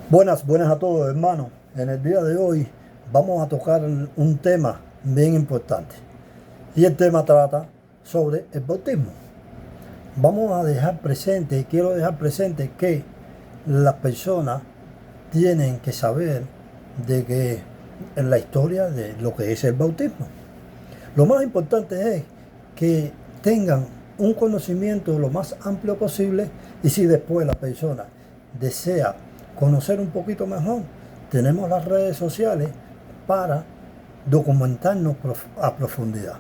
Buenas a todos, hermanos. En el día de hoy vamos a tocar un tema bien importante. Y el tema trata sobre el bautismo. Vamos a dejar presente, quiero dejar presente que las personas tienen que saber de que en la historia de lo que es el bautismo. Lo más importante es que tengan un conocimiento lo más amplio posible, y si después la persona desea conocer un poquito mejor, tenemos las redes sociales para documentarnos a profundidad.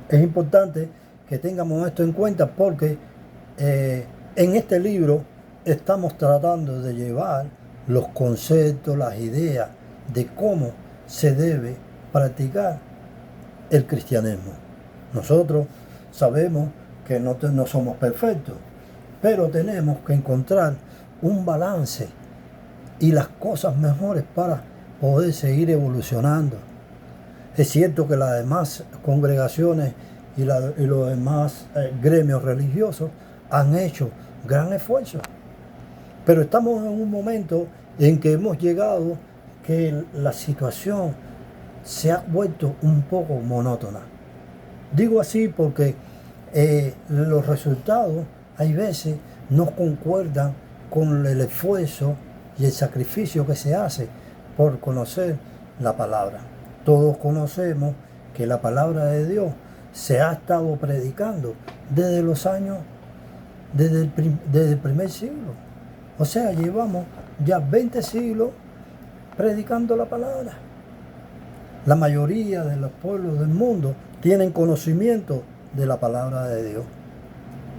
Es importante que tengamos esto en cuenta porque en este libro estamos tratando de llevar los conceptos, las ideas de cómo se debe practicar el cristianismo. Nosotros sabemos que no somos perfectos, pero tenemos que encontrar un balance y las cosas mejores para poder seguir evolucionando. Es cierto que las demás congregaciones y los demás gremios religiosos han hecho gran esfuerzo, pero estamos en un momento en que hemos llegado que la situación se ha vuelto un poco monótona. Digo así porque los resultados hay veces no concuerdan con el esfuerzo y el sacrificio que se hace por conocer la palabra. Todos conocemos que la palabra de Dios se ha estado predicando desde los años, desde el primer siglo. O sea, llevamos ya 20 siglos predicando la palabra. La mayoría de los pueblos del mundo tienen conocimiento de la palabra de Dios.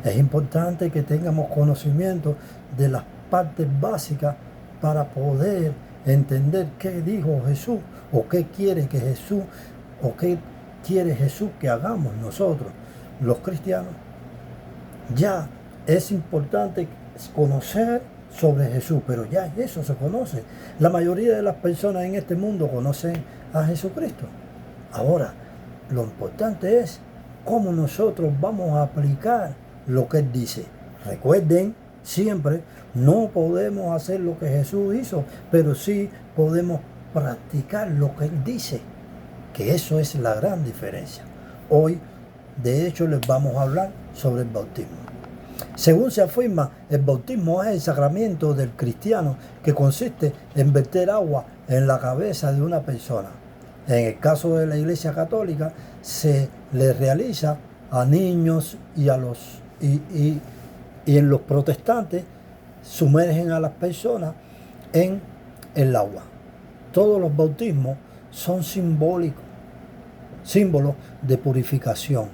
Es importante que tengamos conocimiento de las partes básicas para poder entender qué dijo Jesús o qué quiere que Jesús o qué quiere Jesús que hagamos nosotros, los cristianos. Ya es importante conocer sobre Jesús, pero ya eso se conoce. La mayoría de las personas en este mundo conocen a Jesucristo. Ahora, lo importante es cómo nosotros vamos a aplicar lo que Él dice. Recuerden, siempre, no podemos hacer lo que Jesús hizo, pero sí podemos practicar lo que Él dice, que eso es la gran diferencia. Hoy, de hecho, les vamos a hablar sobre el bautismo. Según se afirma, el bautismo es el sacramento del cristiano que consiste en verter agua en la cabeza de una persona. En el caso de la Iglesia Católica, se le realiza a niños y en los protestantes sumergen a las personas en el agua. Todos los bautismos son símbolos de purificación.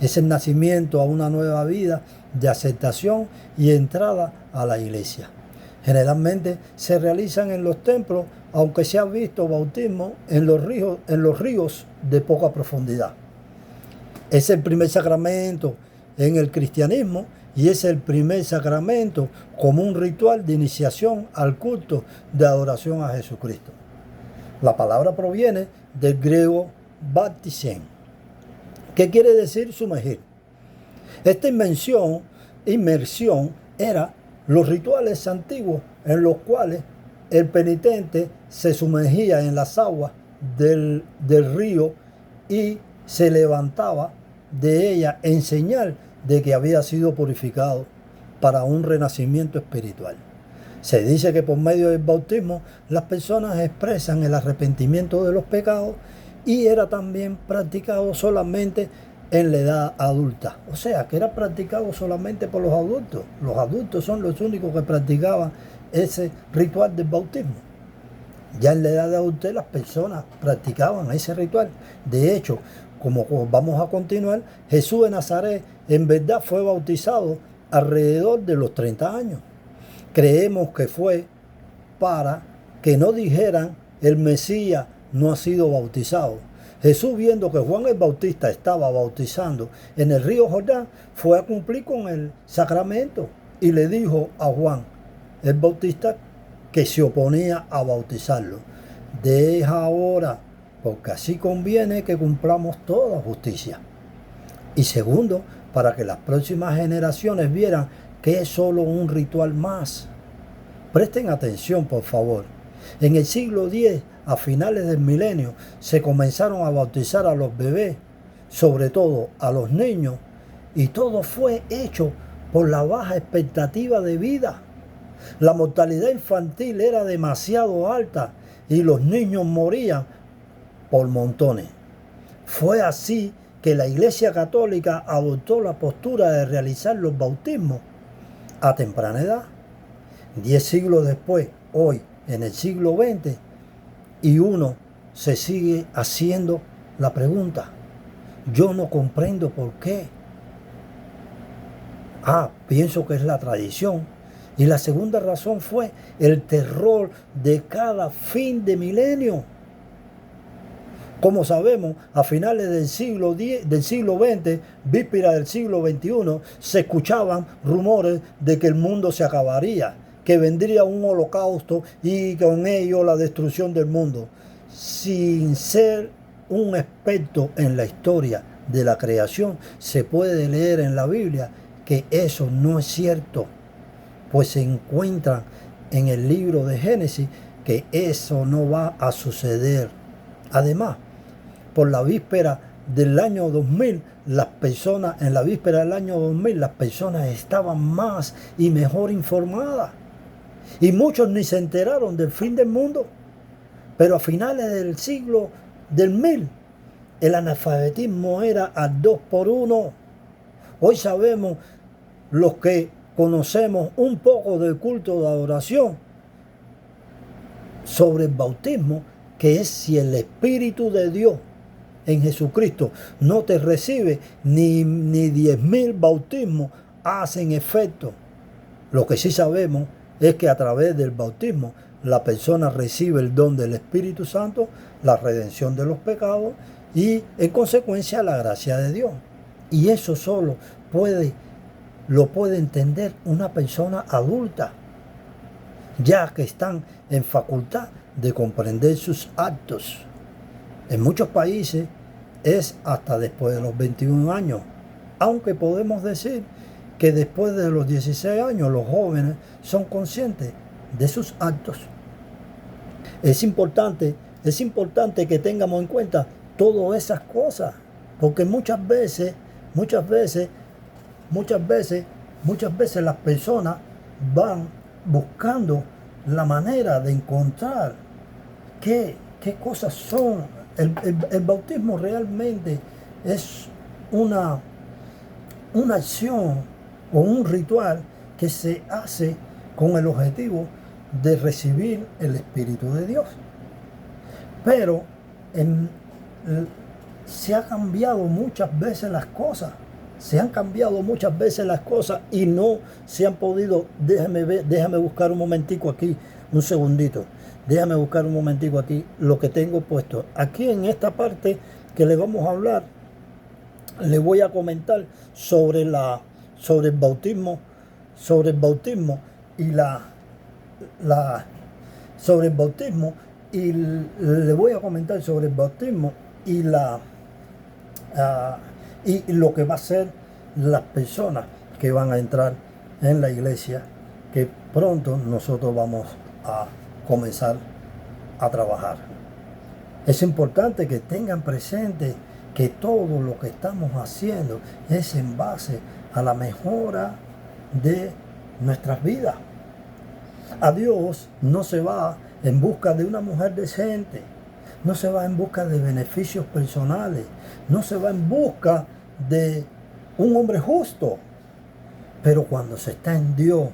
Es el nacimiento a una nueva vida de aceptación y entrada a la iglesia. Generalmente se realizan en los templos, aunque se ha visto bautismo en los ríos de poca profundidad. Es el primer sacramento en el cristianismo y es el primer sacramento como un ritual de iniciación al culto de adoración a Jesucristo. La palabra proviene del griego baptisen, que quiere decir sumergir. Esta inmersión era los rituales antiguos en los cuales el penitente se sumergía en las aguas del río y se levantaba de ella en señal de que había sido purificado para un renacimiento espiritual. Se dice que por medio del bautismo las personas expresan el arrepentimiento de los pecados y era también practicado solamente en la edad adulta. O sea, que era practicado solamente por los adultos. Los adultos son los únicos que practicaban ese ritual del bautismo. Ya en la edad de adultez las personas practicaban ese ritual. De hecho, como vamos a continuar, Jesús de Nazaret en verdad fue bautizado alrededor de los 30 años. Creemos que fue para que no dijeran el Mesías no ha sido bautizado. Jesús, viendo que Juan el Bautista estaba bautizando en el río Jordán, fue a cumplir con el sacramento y le dijo a Juan el Bautista que se oponía a bautizarlo: deja ahora, porque así conviene que cumplamos toda justicia. Y segundo, para que las próximas generaciones vieran que es solo un ritual más, Presten atención, por favor. En el siglo X, a finales del milenio, se comenzaron a bautizar a los bebés, sobre todo a los niños, y todo fue hecho por la baja expectativa de vida. La mortalidad infantil era demasiado alta y los niños morían por montones. Fue así que la Iglesia Católica adoptó la postura de realizar los bautismos a temprana edad. 10 siglos después, hoy, en el siglo XX, y uno se sigue haciendo la pregunta: yo no comprendo por qué. Pienso que es la tradición. Y la segunda razón fue el terror de cada fin de milenio. Como sabemos, a finales del siglo XX, víspera del siglo XXI, se escuchaban rumores de que el mundo se acabaría, que vendría un holocausto y con ello la destrucción del mundo. Sin ser un experto en la historia de la creación, se puede leer en la Biblia que eso no es cierto, pues se encuentra en el libro de Génesis que eso no va a suceder. Además, por la víspera del año 2000, en la víspera del año 2000, las personas estaban más y mejor informadas. Y muchos ni se enteraron del fin del mundo. Pero a finales del siglo del 1000, el analfabetismo era al 2 por 1. Hoy sabemos, los que conocemos un poco del culto de adoración, sobre el bautismo, que es si el Espíritu de Dios en Jesucristo no te recibe, ni 10.000 bautismos hacen efecto. Lo que sí sabemos es que a través del bautismo la persona recibe el don del Espíritu Santo, la redención de los pecados y en consecuencia la gracia de Dios. Y eso solo lo puede entender una persona adulta, ya que están en facultad de comprender sus actos. En muchos países es hasta después de los 21 años, aunque podemos decir que después de los 16 años los jóvenes son conscientes de sus actos. Es importante que tengamos en cuenta todas esas cosas, porque muchas veces las personas van buscando la manera de encontrar qué cosas son. El bautismo realmente es una acción o un ritual que se hace con el objetivo de recibir el Espíritu de Dios. Pero se han cambiado muchas veces las cosas. Y no se han podido. Déjame buscar un momentico aquí, un segundito. Déjame buscar un momentico aquí lo que tengo puesto. Aquí en esta parte que le vamos a hablar, le voy a comentar sobre el bautismo y le voy a comentar sobre el bautismo y lo que va a ser las personas que van a entrar en la iglesia, que pronto nosotros vamos a comenzar a trabajar. Es importante que tengan presente que todo lo que estamos haciendo es en base a la mejora de nuestras vidas. A Dios no se va en busca de una mujer decente, no se va en busca de beneficios personales, no se va en busca de un hombre justo. Pero cuando se está en Dios,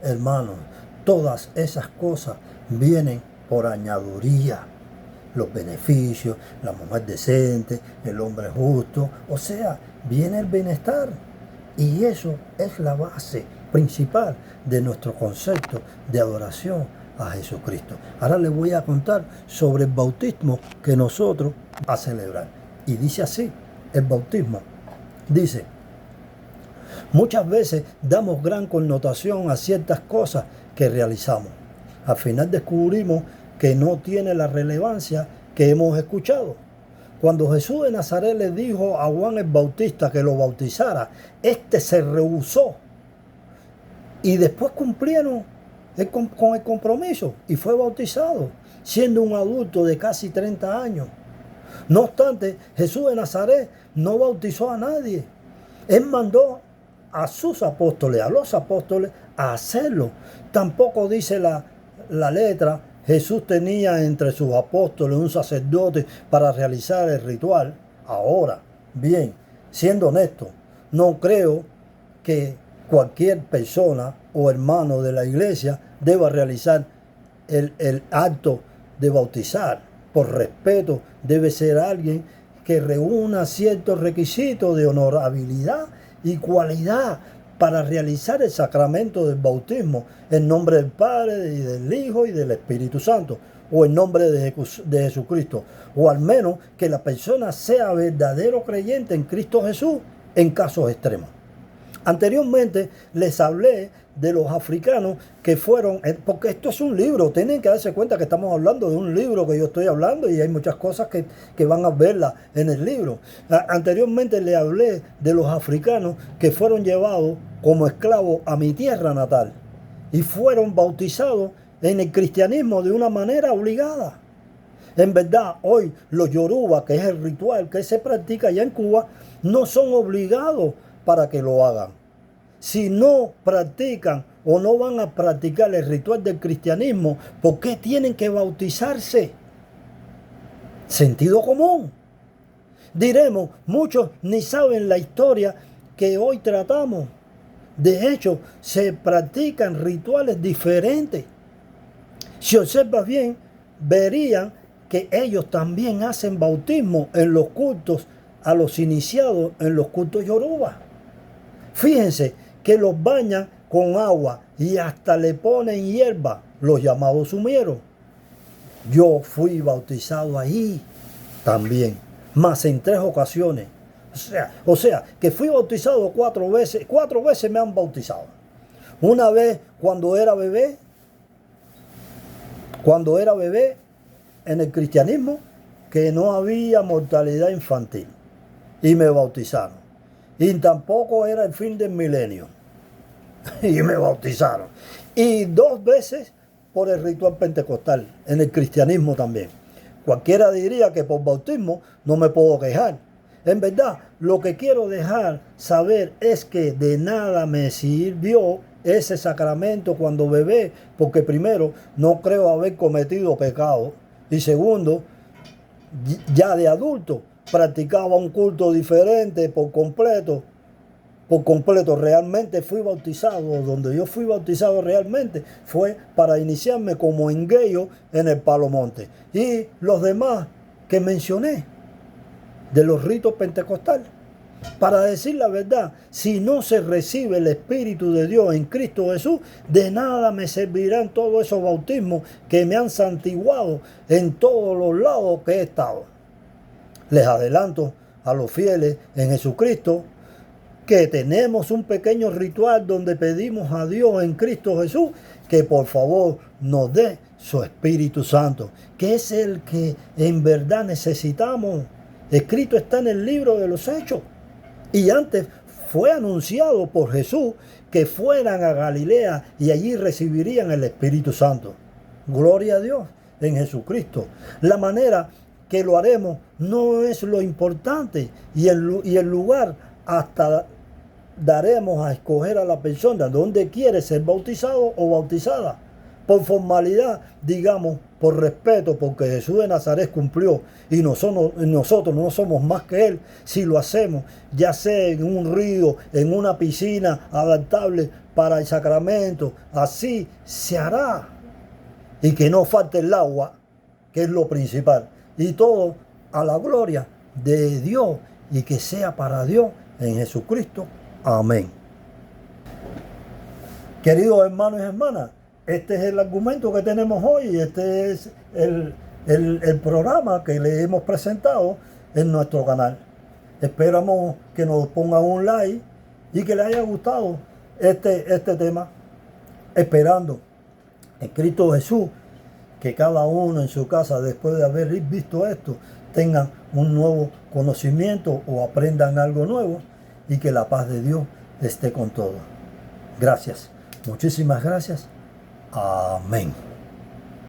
hermanos, todas esas cosas vienen por añadiduría. Los beneficios, la mujer decente, el hombre justo, o sea, viene el bienestar. Y eso es la base principal de nuestro concepto de adoración a Jesucristo. Ahora les voy a contar sobre el bautismo que nosotros a celebrar. Y dice así, el bautismo. Dice, muchas veces damos gran connotación a ciertas cosas que realizamos. Al final descubrimos que no tiene la relevancia que hemos escuchado. Cuando Jesús de Nazaret le dijo a Juan el Bautista que lo bautizara, este se rehusó. Y después cumplieron con el compromiso y fue bautizado, siendo un adulto de casi 30 años. No obstante, Jesús de Nazaret no bautizó a nadie. Él mandó a sus apóstoles, a los apóstoles, a hacerlo. Tampoco dice la letra, Jesús tenía entre sus apóstoles un sacerdote para realizar el ritual. Ahora, bien, siendo honesto, no creo que cualquier persona o hermano de la iglesia deba realizar el acto de bautizar. Por respeto, debe ser alguien que reúna ciertos requisitos de honorabilidad y cualidad para realizar el sacramento del bautismo en nombre del Padre y del Hijo y del Espíritu Santo, o en nombre de Jesucristo, o al menos que la persona sea verdadero creyente en Cristo Jesús en casos extremos. Anteriormente les hablé de los africanos que fueron, porque esto es un libro, tienen que darse cuenta que estamos hablando de un libro que yo estoy hablando y hay muchas cosas que van a verlas en el libro. Anteriormente les hablé de los africanos que fueron llevados como esclavos a mi tierra natal y fueron bautizados en el cristianismo de una manera obligada. En verdad, hoy los yoruba, que es el ritual que se practica allá en Cuba, no son obligados para que lo hagan. Si no practican o no van a practicar el ritual del cristianismo, ¿por qué tienen que bautizarse? Sentido común. Diremos, muchos ni saben la historia que hoy tratamos. De hecho, se practican rituales diferentes. Si observas bien, verían que ellos también hacen bautismo en los cultos a los iniciados en los cultos yoruba. Fíjense que los bañan con agua y hasta le ponen hierba, los llamados sumieros. Yo fui bautizado ahí también, más en 3 ocasiones. O sea, que fui bautizado 4 veces, 4 veces me han bautizado. Una vez cuando era bebé en el cristianismo, que no había mortalidad infantil y me bautizaron. Y tampoco era el fin del milenio y me bautizaron. Y 2 veces por el ritual pentecostal, en el cristianismo también. Cualquiera diría que por bautismo no me puedo quejar. En verdad, lo que quiero dejar saber es que de nada me sirvió ese sacramento cuando bebé, porque primero, no creo haber cometido pecado, y segundo, ya de adulto, practicaba un culto diferente por completo. Realmente fui bautizado, donde yo fui bautizado realmente fue para iniciarme como engueyo en el Palomonte. Y los demás que mencioné, de los ritos pentecostales. Para decir la verdad, si no se recibe el Espíritu de Dios en Cristo Jesús, de nada me servirán todos esos bautismos que me han santiguado en todos los lados que he estado. Les adelanto a los fieles en Jesucristo que tenemos un pequeño ritual donde pedimos a Dios en Cristo Jesús que por favor nos dé su Espíritu Santo, que es el que en verdad necesitamos. Escrito está en el libro de los Hechos. Y antes fue anunciado por Jesús que fueran a Galilea y allí recibirían el Espíritu Santo. Gloria a Dios en Jesucristo. La manera que lo haremos no es lo importante y el lugar hasta daremos a escoger a la persona donde quiere ser bautizado o bautizada. Por formalidad, digamos, por respeto, porque Jesús de Nazaret cumplió y nosotros no somos más que Él si lo hacemos, ya sea en un río, en una piscina adaptable para el sacramento, así se hará. Y que no falte el agua, que es lo principal. Y todo a la gloria de Dios y que sea para Dios en Jesucristo. Amén. Queridos hermanos y hermanas, este es el argumento que tenemos hoy, este es el programa que le hemos presentado en nuestro canal. Esperamos que nos pongan un like y que les haya gustado este tema, esperando en Cristo Jesús que cada uno en su casa, después de haber visto esto, tengan un nuevo conocimiento o aprendan algo nuevo y que la paz de Dios esté con todos. Gracias, muchísimas gracias. Amén.